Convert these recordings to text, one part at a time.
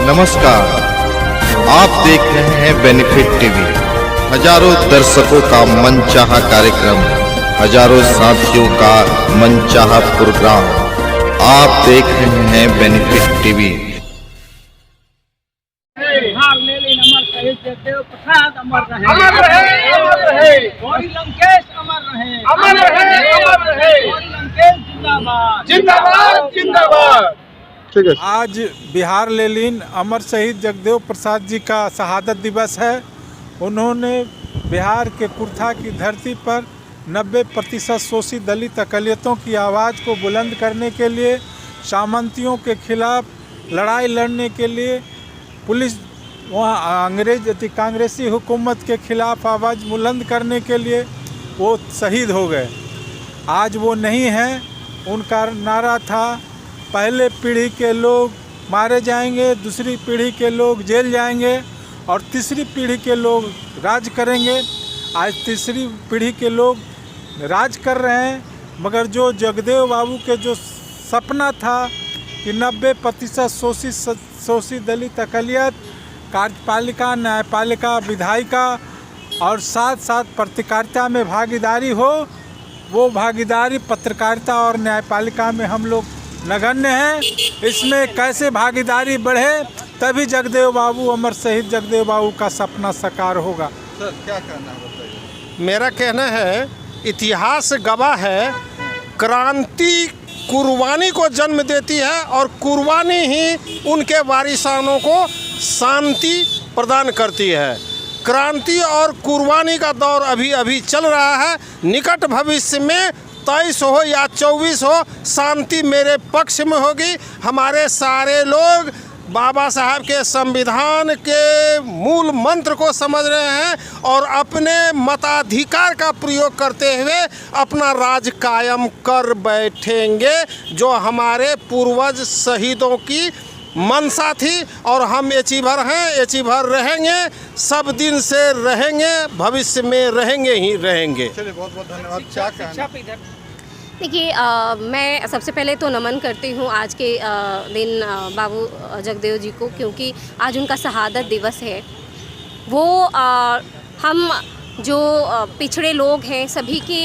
नमस्कार, आप देख रहे हैं बेनिफिट टीवी। हजारों दर्शकों का मनचाहा कार्यक्रम, हजारों साथियों का मनचाहा प्रोग्राम, आप देख रहे हैं बेनिफिट टीवी। बिहार लेलिन अमर शहीद जगदेव प्रसाद अमर रहे, अमर रहे, अमर रहे। गौरी लंकेश अमर रहे, अमर रहे, अमर रहे। गौरी लंकेश जिंदाबाद, जिंदाबाद, जिंदाबाद। आज बिहार लेलिन अमर शहीद जगदेव प्रसाद जी का शहादत दिवस है। उन्होंने बिहार के कुर्था की धरती पर 90% शोषित दलित अक़लियतों की आवाज़ को बुलंद करने के लिए, सामंतियों के खिलाफ लड़ाई लड़ने के लिए, पुलिस वहाँ कांग्रेसी हुकूमत के खिलाफ आवाज़ बुलंद करने के लिए वो शहीद हो गए। आज वो नहीं हैं। उनका नारा था, पहले पीढ़ी के लोग मारे जाएंगे, दूसरी पीढ़ी के लोग जेल जाएंगे और तीसरी पीढ़ी के लोग राज करेंगे। आज तीसरी पीढ़ी के लोग राज कर रहे हैं, मगर जो जगदेव बाबू के जो सपना था कि 90% शोषित दलित अक़लियत, कार्यपालिका, न्यायपालिका, विधायिका और साथ साथ पत्रकारिता में भागीदारी हो, वो भागीदारी पत्रकारिता और न्यायपालिका में हम लोग नगण्य हैं। इसमें कैसे भागीदारी बढ़े, तभी जगदेव बाबू, अमर शहीद जगदेव बाबू का सपना साकार होगा। सर क्या कहना है बताइए। मेरा कहना है, इतिहास गवाह है, क्रांति कुर्बानी को जन्म देती है और कुर्बानी ही उनके वारिसानों को शांति प्रदान करती है। क्रांति और कुर्बानी का दौर अभी अभी चल रहा है। निकट भविष्य में 23 हो या 24 हो, शांति मेरे पक्ष में होगी। हमारे सारे लोग बाबा साहब के संविधान के मूल मंत्र को समझ रहे हैं और अपने मताधिकार का प्रयोग करते हुए अपना राज कायम कर बैठेंगे, जो हमारे पूर्वज शहीदों की मनसा थी। और हम एचीभर हैं, एचीभर रहेंगे, सब दिन से रहेंगे, भविष्य में रहेंगे ही रहेंगे। चलिए, बहुत बहुत धन्यवाद। क्या कहना। देखिए, मैं सबसे पहले तो नमन करती हूँ आज के दिन बाबू जगदेव जी को, क्योंकि आज उनका शहादत दिवस है। वो हम जो पिछड़े लोग हैं, सभी के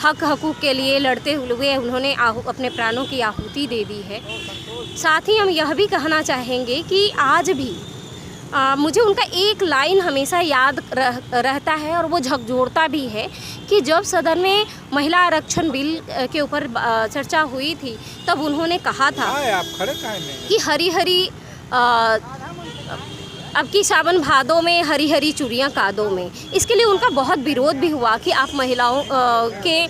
हक हकूक़ के लिए लड़ते हुए उन्होंने अपने प्राणों की आहुति दे दी है। साथ ही हम यह भी कहना चाहेंगे कि आज भी मुझे उनका एक लाइन हमेशा याद रहता है और वो झकझोरता भी है कि जब सदन में महिला आरक्षण बिल के ऊपर चर्चा हुई थी, तब उन्होंने कहा था कि हरी हरी अब की सावन भादों में हरी हरी चूड़ियाँ कादों में। इसके लिए उनका बहुत विरोध भी हुआ कि आप महिलाओं के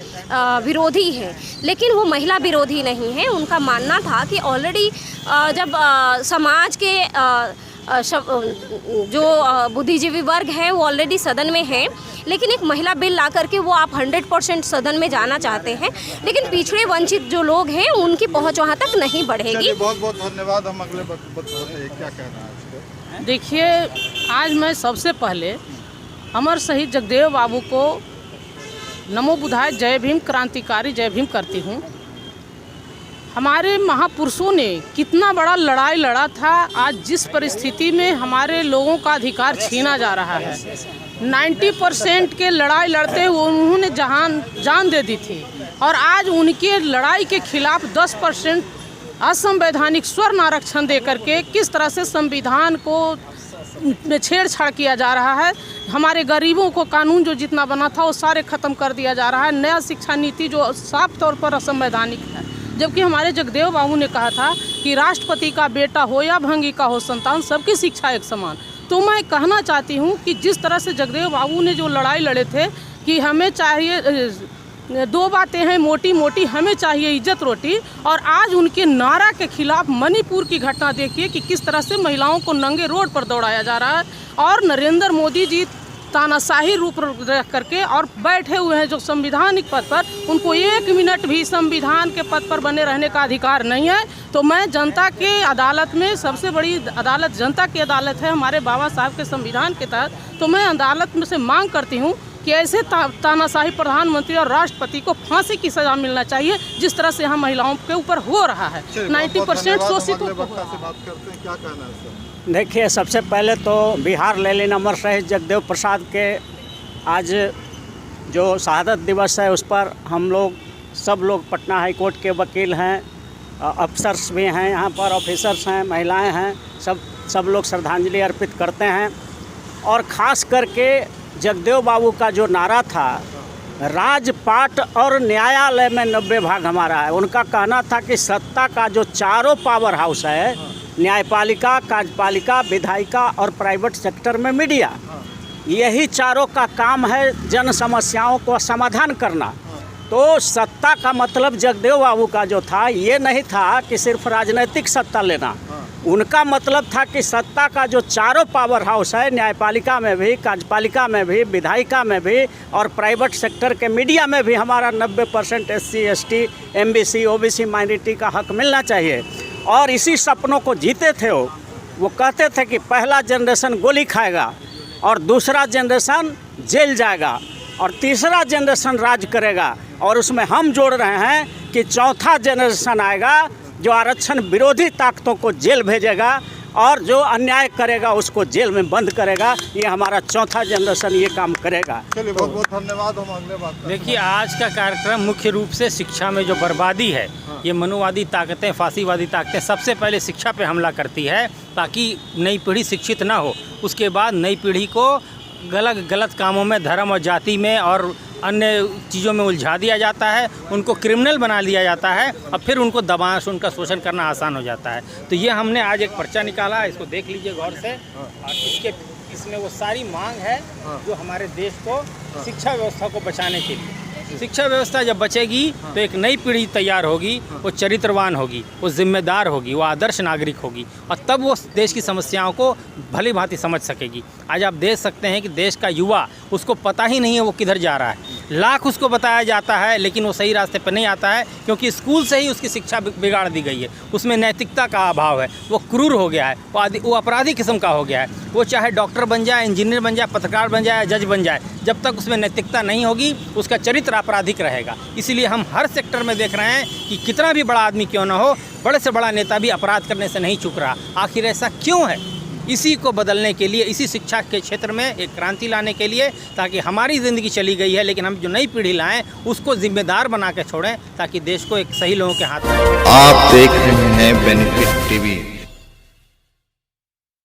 विरोधी हैं, लेकिन वो महिला विरोधी नहीं है। उनका मानना था कि ऑलरेडी जब समाज के जो बुद्धिजीवी वर्ग हैं वो ऑलरेडी सदन में हैं, लेकिन एक महिला बिल ला करके वो आप 100% सदन में जाना चाहते हैं, लेकिन पिछड़े वंचित जो लोग हैं उनकी पहुंच वहां तक नहीं बढ़ेगी। बहुत बहुत धन्यवाद। हम अगले बताइए क्या कहना है इसके। देखिए, आज मैं सबसे पहले अमर शहीद जगदेव बाबू को नमो बुद्धाय, जय भीम, क्रांतिकारी जय भीम करती हूँ। हमारे महापुरुषों ने कितना बड़ा लड़ाई लड़ा था। आज जिस परिस्थिति में हमारे लोगों का अधिकार छीना जा रहा है, 90% के लड़ाई लड़ते हुए उन्होंने जान दे दी थी, और आज उनके लड़ाई के खिलाफ 10% असंवैधानिक स्वर्ण आरक्षण दे करके किस तरह से संविधान को में छेड़छाड़ किया जा रहा है। हमारे गरीबों को कानून जो जितना बना था वो सारे ख़त्म कर दिया जा रहा है। नया शिक्षा नीति जो साफ तौर पर असंवैधानिक है, जबकि हमारे जगदेव बाबू ने कहा था कि राष्ट्रपति का बेटा हो या भंगी का हो संतान, सबकी शिक्षा एक समान। तो मैं कहना चाहती हूँ कि जिस तरह से जगदेव बाबू ने जो लड़ाई लड़े थे कि हमें चाहिए, दो बातें हैं मोटी मोटी, हमें चाहिए इज्जत रोटी, और आज उनके नारा के खिलाफ मणिपुर की घटना देखिए कि किस तरह से महिलाओं को नंगे रोड पर दौड़ाया जा रहा है, और नरेंद्र मोदी जी तानाशाही रूप रख करके और बैठे हुए हैं जो संविधानिक पद पर, उनको 1 मिनट भी संविधान के पद पर बने रहने का अधिकार नहीं है। तो मैं जनता के अदालत में, सबसे बड़ी अदालत जनता की अदालत है हमारे बाबा साहब के संविधान के तहत, तो मैं अदालत में से मांग करती हूँ कि ऐसे तानाशाही प्रधानमंत्री और राष्ट्रपति को फांसी की सज़ा मिलना चाहिए, जिस तरह से यहाँ महिलाओं के ऊपर हो रहा है। 90% शोषितों को हो रहा है। बात करते हैं, क्या कहना है सर? देखिए, सबसे पहले तो बिहार लेलिन अमर शहीद जगदेव प्रसाद के आज जो शहादत दिवस है उस पर हम लोग सब लोग पटना हाई कोर्ट के वकील हैं, अफसर्स भी हैं, यहाँ पर ऑफिसर्स हैं, महिलाएं हैं, सब लोग श्रद्धांजलि अर्पित करते हैं। और ख़ास करके जगदेव बाबू का जो नारा था, राजपाट और न्यायालय में 90 भाग हमारा है। उनका कहना था कि सत्ता का जो चारों पावर हाउस है, न्यायपालिका, कार्यपालिका, विधायिका और प्राइवेट सेक्टर में मीडिया, यही चारों का काम है जन समस्याओं को समाधान करना। तो सत्ता का मतलब जगदेव बाबू का जो था, ये नहीं था कि सिर्फ राजनीतिक सत्ता लेना। उनका मतलब था कि सत्ता का जो चारों पावर हाउस है, न्यायपालिका में भी, कार्यपालिका में भी, विधायिका में भी और प्राइवेट सेक्टर के मीडिया में भी हमारा 90% SC, ST, MBC, OBC minority का हक मिलना चाहिए। और इसी सपनों को जीते थे वो कहते थे कि पहला जनरेशन गोली खाएगा और दूसरा जनरेशन जेल जाएगा और तीसरा जनरेशन राज करेगा। और उसमें हम जोड़ रहे हैं कि चौथा जनरेशन आएगा जो आरक्षण विरोधी ताकतों को जेल भेजेगा और जो अन्याय करेगा उसको जेल में बंद करेगा। ये हमारा चौथा जनरेशन ये काम करेगा। चलिए, बहुत बहुत धन्यवाद। हम अगले बात करते हैं। देखिए, आज का कार्यक्रम मुख्य रूप से शिक्षा में जो बर्बादी है, ये मनोवादी ताकतें, फांसीवादी ताकतें सबसे पहले शिक्षा पे हमला करती है ताकि नई पीढ़ी शिक्षित ना हो। उसके बाद नई पीढ़ी को गलत कामों में, धर्म और जाति में और अन्य चीज़ों में उलझा दिया जाता है, उनको क्रिमिनल बना दिया जाता है और फिर उनको दबाना, उनका शोषण करना आसान हो जाता है। तो ये हमने आज एक पर्चा निकाला, इसको देख लीजिए गौर से। और इसमें वो सारी मांग है जो हमारे देश को शिक्षा व्यवस्था को बचाने के लिए। शिक्षा व्यवस्था जब बचेगी तो एक नई पीढ़ी तैयार होगी, वो चरित्रवान होगी, वो जिम्मेदार होगी, वो आदर्श नागरिक होगी और तब वो देश की समस्याओं को भली भांति समझ सकेगी। आज आप देख सकते हैं कि देश का युवा, उसको पता ही नहीं है वो किधर जा रहा है। लाख उसको बताया जाता है लेकिन वो सही रास्ते पर नहीं आता है, क्योंकि स्कूल से ही उसकी शिक्षा बिगाड़ दी गई है। उसमें नैतिकता का अभाव है, वो क्रूर हो गया है, वो अपराधी किस्म का हो गया है। वो चाहे डॉक्टर बन जाए, इंजीनियर बन जाए, पत्रकार बन जाए, जज बन जाए, जब तक उसमें नैतिकता नहीं होगी उसका चरित्र आपराधिक रहेगा। इसीलिए हम हर सेक्टर में देख रहे हैं कि कितना भी बड़ा आदमी क्यों ना हो, बड़े से बड़ा नेता भी अपराध करने से नहीं चूक रहा। आखिर ऐसा क्यों है? इसी को बदलने के लिए, इसी शिक्षा के क्षेत्र में एक क्रांति लाने के लिए, ताकि हमारी ज़िंदगी चली गई है लेकिन हम जो नई पीढ़ी लाएं उसको जिम्मेदार बना के छोड़ें, ताकि देश को एक सही लोगों के हाथ में। आप देख रहे हैं बेनिफिट टीवी।